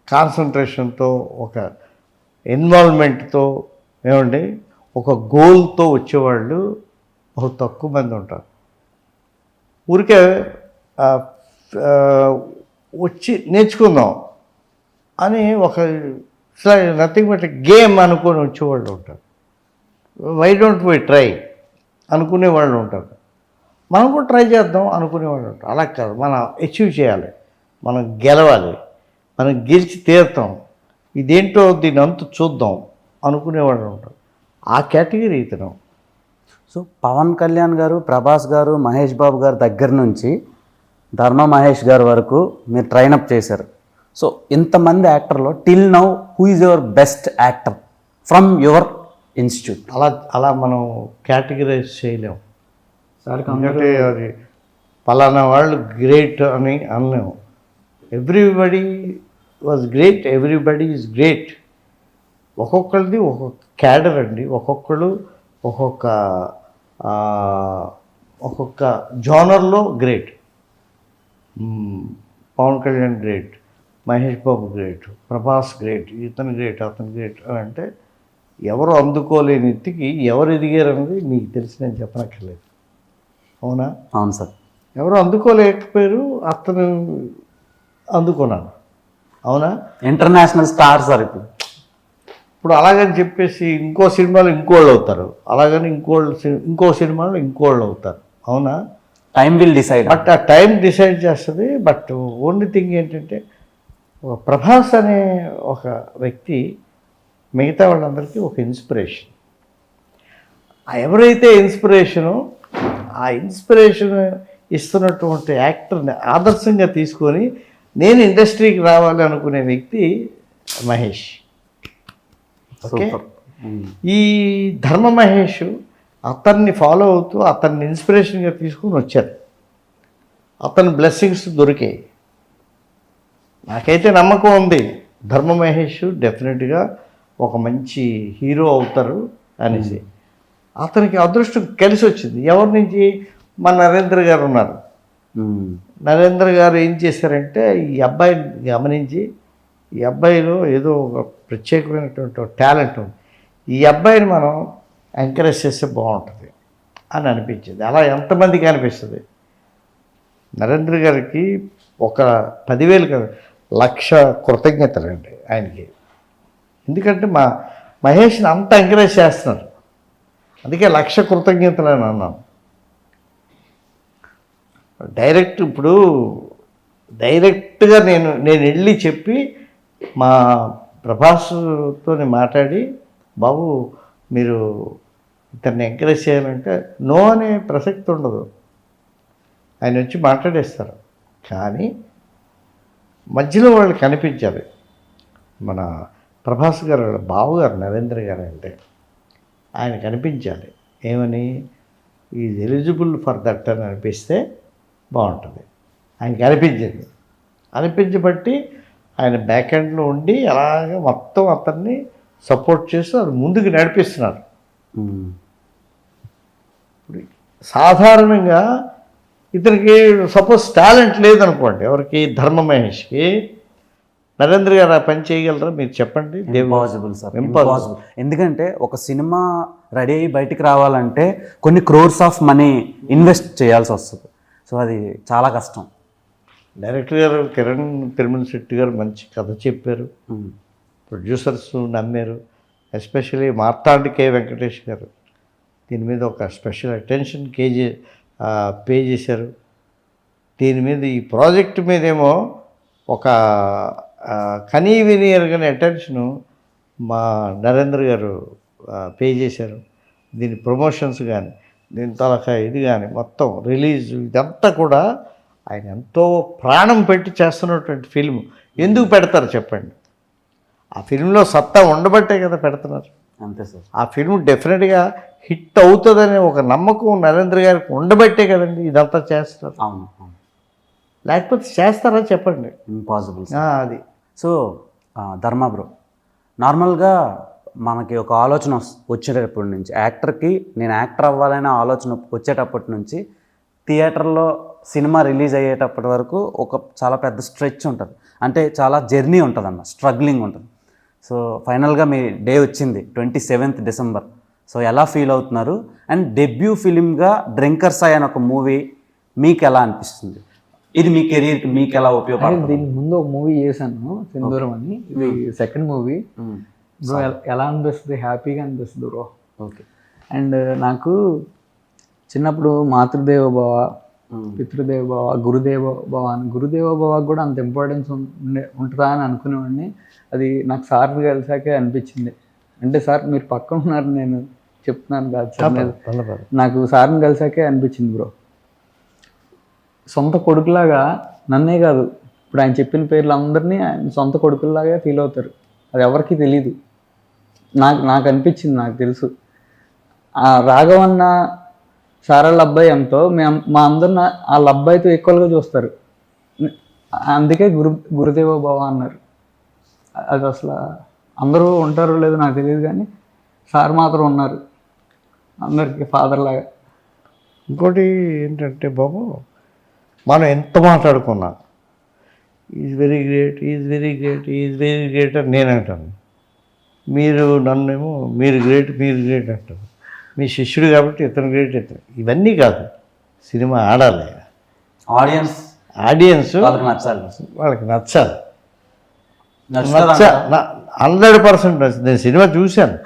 కాన్సన్ట్రేషన్తో, ఒక ఇన్వాల్వ్మెంట్తో, ఏమండి ఒక గోల్తో వచ్చేవాళ్ళు బహు తక్కువ మంది ఉంటారు. ఊరికే వచ్చి నేర్చుకుందాం అని ఒక నథింగ్ బట్ గేమ్ అనుకొని వచ్చేవాళ్ళు ఉంటారు. వై డోంట్ వై ట్రై అనుకునే వాళ్ళు ఉంటారు. మనం కూడా ట్రై చేద్దాం అనుకునేవాళ్ళు ఉంటారు. అలా కాదు, మనం అచీవ్ చేయాలి, మనం గెలవాలి, మనం గెలిచి తీరుతాం, ఇదేంటో దీని అంత చూద్దాం అనుకునేవాళ్ళు ఉంటారు. ఆ కేటగిరీ ఇతను.
సో పవన్ కళ్యాణ్ గారు, ప్రభాస్ గారు, మహేష్ బాబు గారి దగ్గర నుంచి ధర్మ మహేష్ గారి వరకు మీరు ట్రైనప్ చేశారు. సో ఇంతమంది యాక్టర్లో till now who is your best actor from your institute?
అలా మనం కేటగిరైజ్ చేయలేము.
సార్
ఎందుకంటే అది పలానా వాళ్ళు గ్రేట్ అని అనలేము. Everybody was great, everybody is great. ఒక్కొక్కరిది ఒక్కొక్క క్యాడర్ అండి, ఒక్కొక్కరు ఒక్కొక్క ఒక్కొక్క జోనర్లో great. Pawan Kalyan great, Mahesh Babu great, Prabhas great, ఇతను గ్రేట్, అతను గ్రేట్ అని అంటే ఎవరు అందుకోలేని ఎత్తికి ఎవరు ఎదిగారన్నది మీకు తెలిసి నేను చెప్పనక్కర్లేదు. అవునా?
అవును సార్.
ఎవరు అందుకోలేకపోయారు, అతను అందుకున్నాను. అవునా?
ఇంటర్నేషనల్ స్టార్ సార్ ఇప్పుడు.
ఇప్పుడు అలాగని చెప్పేసి ఇంకో సినిమాలో ఇంకోళ్ళు అవుతారు, అలాగని ఇంకో సినిమాలో ఇంకోళ్ళు అవుతారు. అవునా?
Time will decide.
బట్ ఆ టైం డిసైడ్ చేస్తుంది. బట్ ఓన్లీ థింగ్ ఏంటంటే ఒక ప్రభాస్ అనే ఒక వ్యక్తి మిగతా వాళ్ళందరికీ ఒక ఇన్స్పిరేషన్. ఎవరైతే ఆ ఇన్స్పిరేషన్ ఇస్తున్నటువంటి యాక్టర్ని ఆదర్శంగా తీసుకొని నేను ఇండస్ట్రీకి రావాలి అనుకునే వ్యక్తి మహేష్. ఓకే, ఈ ధర్మ మహేష్ అతన్ని ఫాలో అవుతూ అతన్ని ఇన్స్పిరేషన్గా తీసుకుని వచ్చారు. అతని బ్లెస్సింగ్స్ దొరికాయి. నాకైతే నమ్మకం ఉంది ధర్మ మహేష్ డెఫినెట్గా ఒక మంచి హీరో అవుతారు అనేసి. అతనికి అదృష్టం కలిసి వచ్చింది. ఎవరి నుంచి? మన నరేంద్ర గారు ఉన్నారు. నరేంద్ర గారు ఏం చేశారంటే ఈ అబ్బాయిని గమనించి ఈ అబ్బాయిలో ఏదో ఒక ప్రత్యేకమైనటువంటి టాలెంట్ ఉంది, ఈ అబ్బాయిని మనం ఎంకరేజ్ చేస్తే బాగుంటుంది అని అనిపించింది. అలా ఎంతమందికి అనిపిస్తుంది? నరేంద్ర గారికి ఒక 10,000 కాదు, 1,00,000 కృతజ్ఞతలండి ఆయనకి. ఎందుకంటే మహేష్ని అంత ఎంకరేజ్ చేస్తున్నారు, అందుకే 1,00,000 కృతజ్ఞతలు అని అన్నాను. డైరెక్ట్గా నేను వెళ్ళి చెప్పి మా ప్రభాస్తో మాట్లాడి, బాబు మీరు ఇతన్ని ఎంకరేజ్ చేయాలంటే నో అనే ప్రసక్తి ఉండదు, ఆయన వచ్చి మాట్లాడేస్తారు. కానీ మధ్యలో వాళ్ళు కనిపించాలి. మన ప్రభాస్ గారు వాళ్ళ బావగారు నరేంద్ర గారు అంటే ఆయన కనిపించాలి. ఏమని? ఈజ్ ఎలిజిబుల్ ఫర్ దట్ అని అనిపిస్తే బాగుంటుంది. ఆయనకి అనిపించబట్టి ఆయన బ్యాక్ ఎండ్లో ఉండి అలాగే మొత్తం అతన్ని సపోర్ట్ చేస్తూ అది ముందుకు నడిపిస్తున్నారు. ఇప్పుడు సాధారణంగా ఇతనికి సపోజ్ టాలెంట్ లేదనుకోండి, ఎవరికి? ధర్మ మహేష్కి. నరేంద్ర గారు ఆ పని చేయగలరా? మీరు చెప్పండి.
Impossible sir, impossible. ఎందుకంటే ఒక సినిమా రెడీ అయ్యి బయటికి రావాలంటే కొన్ని క్రోర్స్ ఆఫ్ మనీ ఇన్వెస్ట్ చేయాల్సి వస్తుంది. సో అది చాలా కష్టం.
డైరెక్టర్ గారు కిరణ్ తిరుమల శెట్టి గారు మంచి కథ చెప్పారు, ప్రొడ్యూసర్స్ నమ్మారు. ఎస్పెషలీ మార్తాండ్ కే వెంకటేష్ గారు దీని మీద ఒక స్పెషల్ అటెన్షన్ పే చేశారు. దీని మీద ఈ ప్రాజెక్ట్ మీదేమో ఒక కనీ విని ఎరగని అటెన్షను మా నరేంద్ర గారు పే చేశారు. దీని ప్రమోషన్స్ కానీ, దీని తలకా ఇది కానీ, మొత్తం రిలీజ్ ఇదంతా కూడా ఆయన ఎంతో ప్రాణం పెట్టి చేస్తున్నటువంటి ఫిల్మ్. ఎందుకు పెడతారు చెప్పండి? ఆ ఫిల్మ్లో సత్తా ఉండబట్టే కదా పెడుతున్నారు.
అంతే సార్.
ఆ ఫిల్మ్ డెఫినెట్గా హిట్ అవుతుందనే ఒక నమ్మకం నరేంద్ర గారికి ఉండబట్టే కదండి ఇదంతా చేస్తున్నారు.
అవును,
లేకపోతే చేస్తారా చెప్పండి?
ఇంపాసిబుల్.
అది.
సో ధర్మ బ్రో, నార్మల్గా మనకి ఒక ఆలోచన వచ్చేటప్పటి నుంచి, యాక్టర్కి నేను యాక్టర్ అవ్వాలనే ఆలోచన వచ్చేటప్పటి నుంచి థియేటర్లో సినిమా రిలీజ్ అయ్యేటప్పటి వరకు ఒక చాలా పెద్ద స్ట్రెచ్ ఉంటుంది. అంటే చాలా జర్నీ ఉంటుంది అన్న, స్ట్రగ్లింగ్ ఉంటుంది. సో ఫైనల్గా మీ డే వచ్చింది 27th డిసెంబర్. సో ఎలా ఫీల్ అవుతున్నారు? అండ్ డెబ్యూ ఫిలింగా డ్రింకర్స్ అనే ఒక మూవీ మీకు ఎలా అనిపిస్తుంది? ఇది మీ కెరీర్కి మీకు ఎలా ఉపయోగపడుతుంది?
దీనికి ముందు ఒక మూవీ చేశాను, సింధూరం అని. ఇది సెకండ్ మూవీ. బ్రో ఎలా అనిపిస్తుంది? హ్యాపీగా అనిపిస్తుంది బ్రో.
ఓకే.
అండ్ నాకు చిన్నప్పుడు మాతృదేవ భవ, పితృదేవ భవ, గురుదేవ భవ కూడా అంత ఇంపార్టెన్స్ ఉంటుందా అని అనుకునేవాడిని. అది నాకు సార్ని కలిసాకే అనిపించింది. అంటే సార్ మీరు పక్కన ఉన్నారు, నేను చెప్తున్నాను కాదు సార్, నాకు సార్ని కలిసాకే అనిపించింది బ్రో. సొంత కొడుకులాగా నన్నే కాదు, ఇప్పుడు ఆయన చెప్పిన పేర్లు అందరినీ ఆయన సొంత కొడుకుల్లాగా ఫీల్ అవుతారు. అది ఎవరికి తెలీదు, నాకు అనిపించింది, నాకు తెలుసు. రాఘవన్న సారాళ్ళ అబ్బాయి ఎంతో మా అందరిని వాళ్ళ అబ్బాయితో ఈక్వల్గా చూస్తారు. అందుకే గురుదేవ భవ అన్నారు. అది అసలు అందరూ ఉంటారో లేదో నాకు తెలియదు, కానీ సార్ మాత్రం ఉన్నారు అందరికీ ఫాదర్ లాగా.
ఇంకోటి ఏంటంటే బాబు, మనం ఎంత మాట్లాడుకున్నా is very great, is very great, is very great అని నేను అంటాను. మీరు నన్నేమో మీరు గ్రేట్ అంటారు. మీ శిష్యుడు కాబట్టి ఇతను గ్రేట్ ఇతను. ఇవన్నీ కాదు, సినిమా ఆడాలి,
ఆడియన్స్
ఆడియన్స్
వాళ్ళకి నచ్చాలి.
వాళ్ళకి నచ్చాలి.
నచ్చుతుందా?
100% నచ్చింది. నేను సినిమా చూశాను.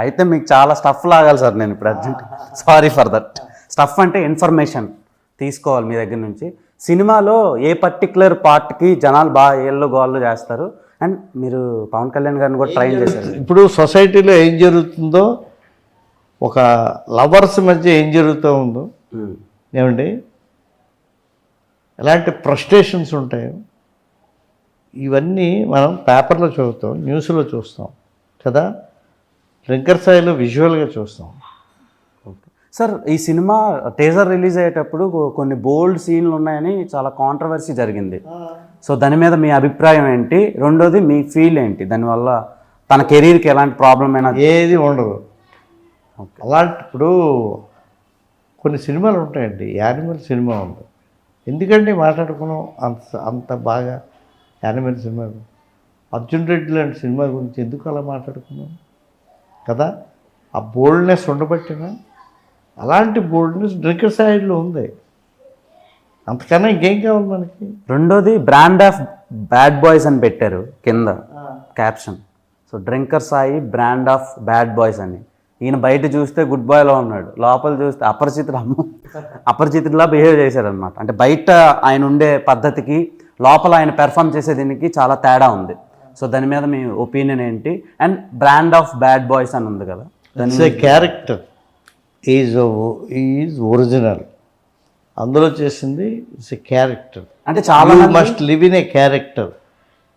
అయితే మీకు చాలా స్టఫ్ లాగాలి సార్. నేను ఇప్పుడు urgent sorry for that. Stuff అంటే ఇన్ఫర్మేషన్ తీసుకోవాలి మీ దగ్గర నుంచి. సినిమాలో ఏ పర్టికులర్ పార్ట్కి జనాలు బాగా ఏళ్ళు గోళ్ళు చేస్తారు, అండ్ మీరు పవన్ కళ్యాణ్ గారిని కూడా ట్రైన్ చేశారు.
ఇప్పుడు సొసైటీలో ఏం జరుగుతుందో, ఒక లవర్స్ మధ్య ఏం జరుగుతూ ఉందో, ఏమండి ఎలాంటి ఫ్రస్ట్రేషన్స్ ఉంటాయో ఇవన్నీ మనం పేపర్లో చదువుతాం, న్యూస్లో చూస్తాం కదా, డ్రింకర్ స్థాయిలో విజువల్గా చూస్తాం.
ఓకే సార్, ఈ సినిమా టీజర్ రిలీజ్ అయ్యేటప్పుడు కొన్ని బోల్డ్ సీన్లు ఉన్నాయని చాలా కాంట్రవర్సీ జరిగింది. సో దాని మీద మీ అభిప్రాయం ఏంటి? రెండోది మీ ఫీల్ ఏంటి? దానివల్ల తన కెరీర్కి ఎలాంటి ప్రాబ్లం అయినా?
ఏది ఉండదు. అలాంటి ఇప్పుడు కొన్ని సినిమాలు ఉంటాయండి, యానిమల్ సినిమా ఉంది. ఎందుకంటే మాట్లాడుకున్నాం అంత బాగా యానిమల్ సినిమాలు. అర్జున్ రెడ్డి లాంటి సినిమా గురించి ఎందుకు అలా మాట్లాడుకున్నాం కదా, ఆ బోల్డ్నెస్ ఉండబట్టినా. అలాంటి బోల్డ్నెస్ డ్రింకర్ సైడ్లో ఉంది. అంతకన్నా ఇంకేం కావాలి మనకి?
రెండోది బ్రాండ్ ఆఫ్ బ్యాడ్ బాయ్స్ అని పెట్టారు కింద caption. So drinker Sai brand of bad boys అని. ఈయన బయట చూస్తే గుడ్ బాయ్లో ఉన్నాడు, లోపల చూస్తే అపరిచితుడిలా బిహేవ్ చేశారనమాట. అంటే బయట ఆయన ఉండే పద్ధతికి లోపల ఆయన పెర్ఫామ్ చేసే దీనికి చాలా తేడా ఉంది. సో దాని మీద మీ ఒపీనియన్ ఏంటి? And brand of bad boys అని ఉంది కదా,
క్యారెక్టర్ ఈజ్ ఒరిజినల్. అందులో చేసింది ఇట్స్ ఎ క్యారెక్టర్.
అంటే చాలా
must live in a character,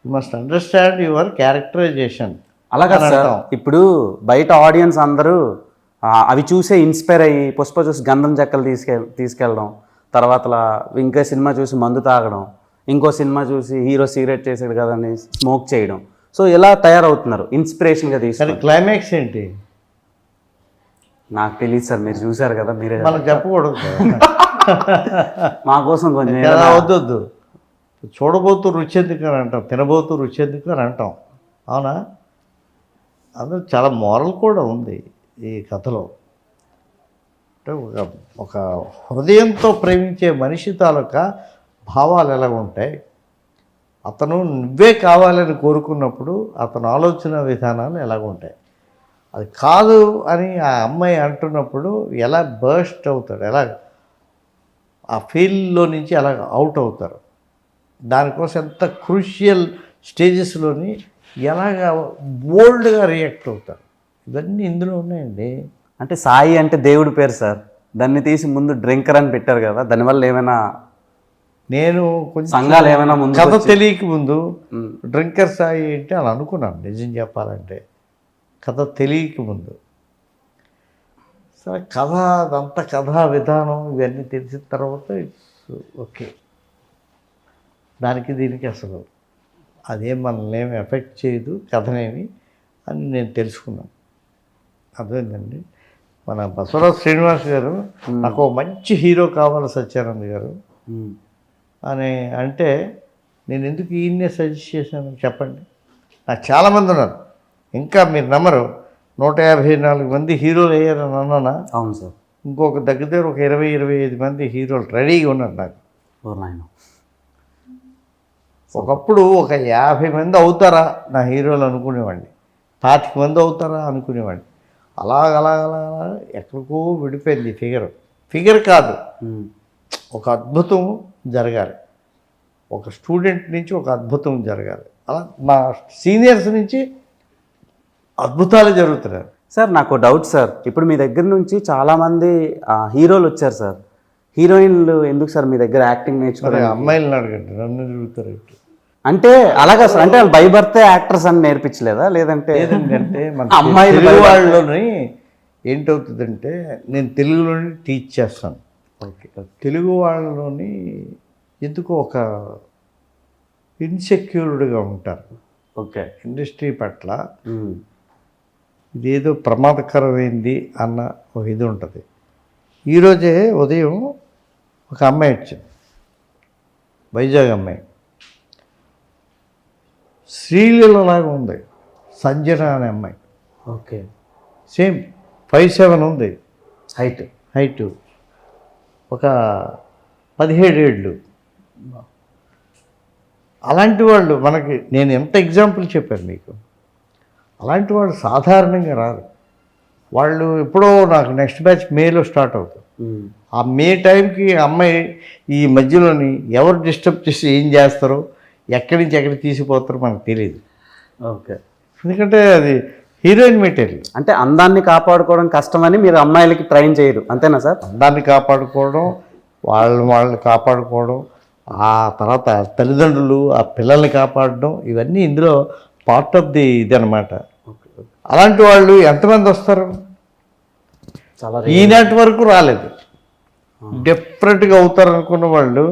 you must understand your characterization.
అలాగే సార్, ఇప్పుడు బయట ఆడియన్స్ అందరూ అవి చూసే ఇన్స్పైర్ అయ్యి పుష్ప చూసి గంధం చెక్కలు తీసుకెళ్ళడం, తర్వాత ఇంకో సినిమా చూసి మందు తాగడం, ఇంకో సినిమా చూసి హీరో సిగరెట్ చేసాడు కదని స్మోక్ చేయడం. సో ఇలా తయారవుతున్నారు ఇన్స్పిరేషన్గా తీసుకొని.
క్లైమాక్స్ ఏంటి
నాకు తెలియదు సార్, మీరు చూశారు కదా, మీరే
మనకు చెప్పకూడదు.
మా కోసం కొంచెం
వద్దొద్దు. చూడబోతూ రుచి ఎందుకు అని అంటాం, తినబోతూ రుచి ఎందుకు అని అంటాం, అవునా? అందులో చాలా మోరల్ కూడా ఉంది ఈ కథలో. అంటే ఒక హృదయంతో ప్రేమించే మనిషి తాలూకా భావాలు ఎలా ఉంటాయి, అతను నువ్వే కావాలని కోరుకున్నప్పుడు అతను ఆలోచన విధానాలు ఎలాగ ఉంటాయి, అది కాదు అని ఆ అమ్మాయి అంటున్నప్పుడు ఎలా బర్స్ట్ అవుతాడు, ఎలా ఆ ఫీల్డ్లో నుంచి ఎలా అవుట్ అవుతారు, దానికోసం ఎంత క్రూషియల్ స్టేజెస్లోని ఎలాగ బోల్డ్గా రియాక్ట్ అవుతారు, ఇవన్నీ ఇందులో ఉన్నాయండి.
అంటే సాయి అంటే దేవుడి పేరు సార్, దాన్ని తీసి ముందు డ్రింకర్ అని పెట్టారు కదా, దానివల్ల ఏమైనా
నేను కొంచెం
సంఘాలు ఏమైనా ముందు
కథ తెలియక ముందు డ్రింకర్ సాయి అంటే అలా అనుకున్నాను, నిజం చెప్పాలంటే కథ తెలియక ముందు. సరే కథ అదంతా కథా విధానం ఇవన్నీ తెలిసిన తర్వాత ఓకే, దానికి దీనికి అసలు అదేం మనల్ని ఏమి ఎఫెక్ట్ చేయదు కథనేమి అని నేను తెలుసుకున్నాను. అర్థమైందండి. మన బసవరాజు శ్రీనివాస్ గారు నాకు ఒక మంచి హీరో కావాలి సత్యానంద్ గారు అని అంటే నేను ఎందుకు ఈయన్నే సజెస్ట్ చేశాను చెప్పండి. నాకు చాలామంది ఉన్నారు, ఇంకా మీరు నమ్మరు, 154 మంది హీరోలు అయ్యారని అన్నానా?
అవును సార్.
ఇంకొక దగ్గర ఒక 20-25 మంది హీరోలు రెడీగా ఉన్నారు నాకు. ఒకప్పుడు ఒక 50 మంది అవుతారా నా హీరోలు అనుకునేవాడిని, 25 మంది అవుతారా అనుకునేవాడిని. అలా ఎక్కడికో విడిపోయింది ఫిగర్ కాదు, ఒక అద్భుతం జరగాలి, ఒక స్టూడెంట్ నుంచి ఒక అద్భుతం జరగాలి. అలా మా సీనియర్స్ నుంచి అద్భుతాలు జరుగుతున్నారు.
సార్ నాకు డౌట్ సార్, ఇప్పుడు మీ దగ్గర నుంచి చాలామంది హీరోలు వచ్చారు సార్, హీరోయిన్లు ఎందుకు సార్ మీ దగ్గర యాక్టింగ్ నేర్చుకోవాలి?
అమ్మాయిలను అడగండి, నన్ను తిరుగుతారు.
అంటే అలాగా సార్, అంటే వాళ్ళు బై బర్తే యాక్టర్స్ అని నేర్పించలేదా? లేదంటే
లేదంటే మన
అమ్మాయిలు
తెలుగు వాళ్ళలోని ఏంటవుతుందంటే, నేను తెలుగులోని టీచ్ చేస్తాను. ఓకే, తెలుగు వాళ్ళలోని ఎందుకో ఒక ఇన్సెక్యూర్డ్గా ఉంటారు.
ఓకే,
ఇండస్ట్రీ పట్ల ఇదేదో ప్రమాదకరమైంది అన్న ఒక ఇది ఉంటుంది. ఈరోజే ఉదయం ఒక అమ్మాయి వచ్చింది, వైజాగ్ అమ్మాయి, శ్రీలీలలాగా ఉంది, సంజన అనే అమ్మాయి.
ఓకే.
సేమ్ 5'7" ఉంది
హైట్,
ఒక 17 ఏళ్ళు. అలాంటి వాళ్ళు మనకి, నేను ఎంత ఎగ్జాంపుల్ చెప్పాను మీకు, అలాంటి వాళ్ళు సాధారణంగా రారు. వాళ్ళు ఎప్పుడో నాకు నెక్స్ట్ బ్యాచ్ మేలో స్టార్ట్ అవుతుంది. ఆ మే టైంకి అమ్మాయి ఈ మధ్యలోని ఎవరు డిస్టర్బ్ చేసి ఏం చేస్తారో, ఎక్కడి నుంచి ఎక్కడికి తీసిపోతారో మనకు తెలియదు.
ఓకే.
ఎందుకంటే అది హీరోయిన్ మెటీరియల్.
అంటే అందాన్ని కాపాడుకోవడం కష్టమని మీరు అమ్మాయిలకి ట్రైన్ చేయరు, అంతేనా సార్?
అందాన్ని కాపాడుకోవడం, వాళ్ళని కాపాడుకోవడం, ఆ తర్వాత తల్లిదండ్రులు ఆ పిల్లల్ని కాపాడడం, ఇవన్నీ ఇందులో పార్ట్ ఆఫ్ ది ఇది అనమాట. అలాంటి వాళ్ళు ఎంతమంది వస్తారు?
చాలా
ఈనాటి వరకు రాలేదు. డిఫరెంట్గా అవుతారు అనుకున్న వాళ్ళు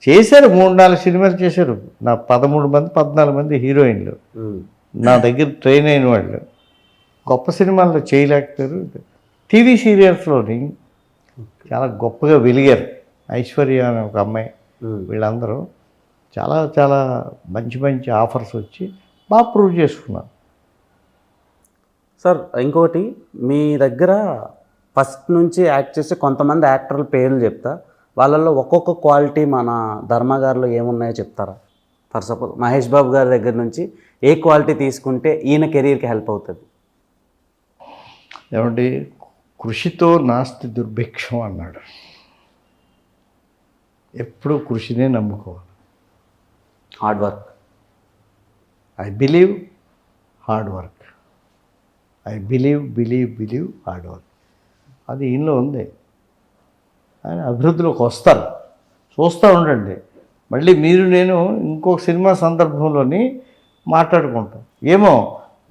చేశారు, 3-4 సినిమాలు చేశారు. నా 13 మంది 14 మంది హీరోయిన్లు నా దగ్గర ట్రైన్ అయిన వాళ్ళు గొప్ప సినిమాల్లో చేయలేకపోయారు. టీవీ సీరియల్స్లోని చాలా గొప్పగా వెలిగారు. ఐశ్వర్య అనే ఒక అమ్మాయి, వీళ్ళందరూ చాలా చాలా మంచి మంచి ఆఫర్స్ వచ్చి బాగా ప్రూవ్ చేసుకున్నారు.
సార్ ఇంకోటి, మీ దగ్గర ఫస్ట్ నుంచి యాక్ట్ చేసే కొంతమంది యాక్టర్ల పేర్లు చెప్తా, వాళ్ళల్లో ఒక్కొక్క క్వాలిటీ మన ధర్మ గారిలో ఏమున్నాయో చెప్తారా? ఫర్ సపోజ్ మహేష్ బాబు గారి దగ్గర నుంచి ఏ క్వాలిటీ తీసుకుంటే ఈయన కెరీర్కి హెల్ప్ అవుతుంది?
ఏమంటే కృషితో నాస్తి దుర్భిక్షం అన్నాడు. ఎప్పుడూ కృషినే నమ్ముకోవాలి.
Hard work.
I believe hard work. I believe hard work. అది ఈయనలో ఉంది. ఆయన అభివృద్ధిలోకి వస్తారు, చూస్తూ ఉండండి. మళ్ళీ మీరు నేను ఇంకొక సినిమా సందర్భంలోని మాట్లాడుకుంటాం. ఏమో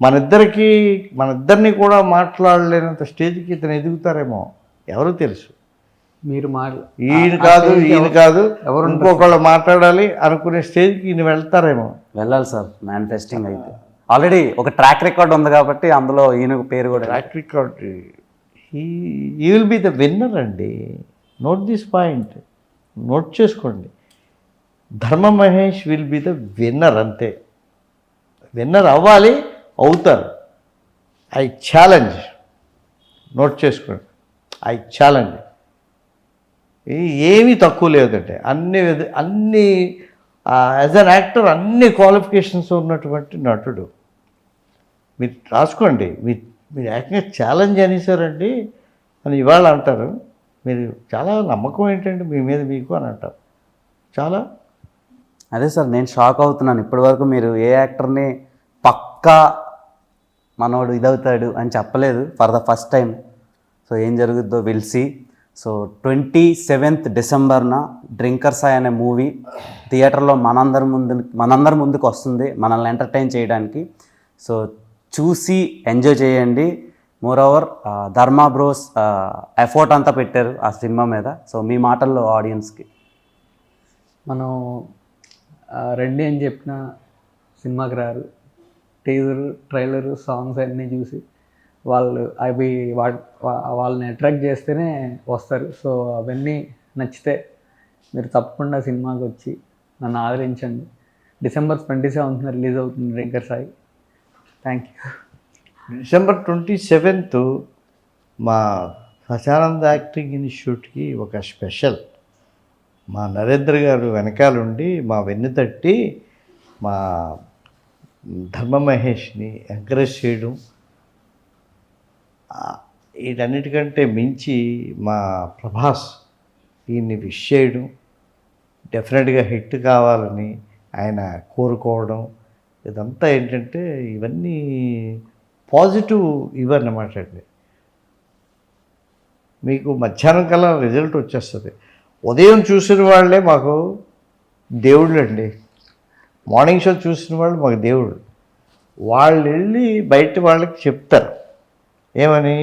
మనిద్దరిని కూడా మాట్లాడలేనంత స్టేజ్కి ఇతను ఎదుగుతారేమో, ఎవరు తెలుసు.
మీరు
ఈయన కాదు ఎవరు ఇంకొకళ్ళు మాట్లాడాలి అనుకునే స్టేజ్కి ఈయన వెళ్తారేమో.
వెళ్ళాలి సార్, మేనిఫెస్టింగ్ అయితే ఆల్రెడీ ఒక ట్రాక్ రికార్డ్ ఉంది కాబట్టి అందులో ఈయన పేరు కూడా.
ట్రాక్ రికార్డ్, ఈ విల్ బి ద విన్నర్ అండి. నోట్ దిస్ పాయింట్, నోట్ చేసుకోండి. ధర్మ Mahesh will be the winner, అంతే. విన్నర్ అవ్వాలి, అవుతారు. ఐ ఛాలెంజ్, నోట్ చేసుకోండి, ఐ ఛాలెంజ్. ఏమీ తక్కువ లేదంటే అన్ని యాజ్ అన్ యాక్టర్ అన్ని క్వాలిఫికేషన్స్ ఉన్నటువంటి నటుడు. మీరు రాసుకోండి, మీరు ఏకంగా ఛాలెంజ్ అనేసారండి అని ఇవాళ అంటారు. మీరు చాలా నమ్మకం ఏంటండి మీ మీద మీకు అని అంటారు. చాలా
అదే సార్, నేను షాక్ అవుతున్నాను. ఇప్పటివరకు మీరు ఏ యాక్టర్ని పక్కా మనోడు ఇదవుతాడు అని చెప్పలేదు, for the first time. So ఏం జరుగుద్దో విల్ సీ. సో 27th డిసెంబర్న డ్రింకర్ సాయ్ అనే మూవీ థియేటర్లో మనందరి ముందుకు వస్తుంది, మనల్ని ఎంటర్టైన్ చేయడానికి. సో చూసి ఎంజాయ్ చేయండి. మోర్ ఓవర్ ధర్మ బ్రోస్ ఎఫర్ట్ అంతా పెట్టారు ఆ సినిమా మీద. సో మీ మాటల్లో ఆడియన్స్కి.
మనం రెడ్డి అని చెప్పిన సినిమాకి రారు, టీజర్ ట్రైలర్ సాంగ్స్ అన్నీ చూసి వాళ్ళని అట్రాక్ట్ చేస్తేనే వస్తారు. సో అవన్నీ నచ్చితే మీరు తప్పకుండా సినిమాకి వచ్చి నన్ను ఆదరించండి. December 27th రిలీజ్ అవుతుంది drinker Sai. Thank you.
December 27th మా సచానంద యాక్టింగ్ ఇన్స్టిట్యూట్కి ఒక స్పెషల్. మా నరేంద్ర గారు వెనకాలండి మా వెన్ను తట్టి మా ధర్మ మహేష్ని ఎంకరేజ్ చేయడం, వీటన్నిటికంటే మించి మా ప్రభాస్ ఈయన్ని విష్ చేయడం, డెఫినెట్గా హిట్ కావాలని ఆయన కోరుకోవడం, ఇదంతా ఏంటంటే ఇవన్నీ పాజిటివ్ ఇవన్నమాట అండి. మీకు మధ్యాహ్నం కల్లా రిజల్ట్ వచ్చేస్తుంది. ఉదయం చూసిన వాళ్ళే మాకు దేవుళ్ళు అండి. మార్నింగ్ షో చూసిన వాళ్ళు మాకు దేవుళ్ళు. వాళ్ళు వెళ్ళి బయట వాళ్ళకి చెప్తారు ఏమని,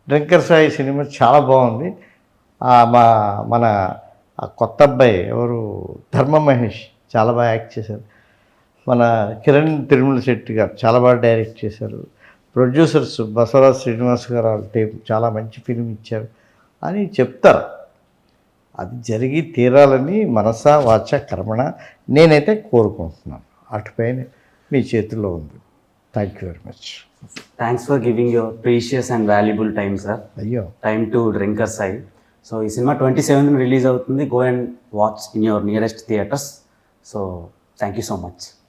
డ్రింకర్ సాయి సినిమా చాలా బాగుంది, మన కొత్త అబ్బాయి ఎవరు ధర్మ మహేష్ చాలా బాగా యాక్ట్ చేశారు, మన కిరణ్ తిరుమల శెట్టి గారు చాలా బాగా డైరెక్ట్ చేశారు, ప్రొడ్యూసర్స్ బసవరాజ్ శ్రీనివాస్ గారు వాళ్ళ టీం చాలా మంచి ఫిలిం ఇచ్చారు, అని చెప్తారు. అది జరిగి తీరాలని మనసా వాచ కర్మణ నేనైతే కోరుకుంటున్నాను. అటుపైన మీ చేతుల్లో ఉంది. Thank you very much.
Thanks for giving your precious and valuable time sir.
అయ్యో,
time to drinker side. So ఈ సినిమా 27th రిలీజ్ అవుతుంది. Go and watch in your nearest theatres. So thank you so much.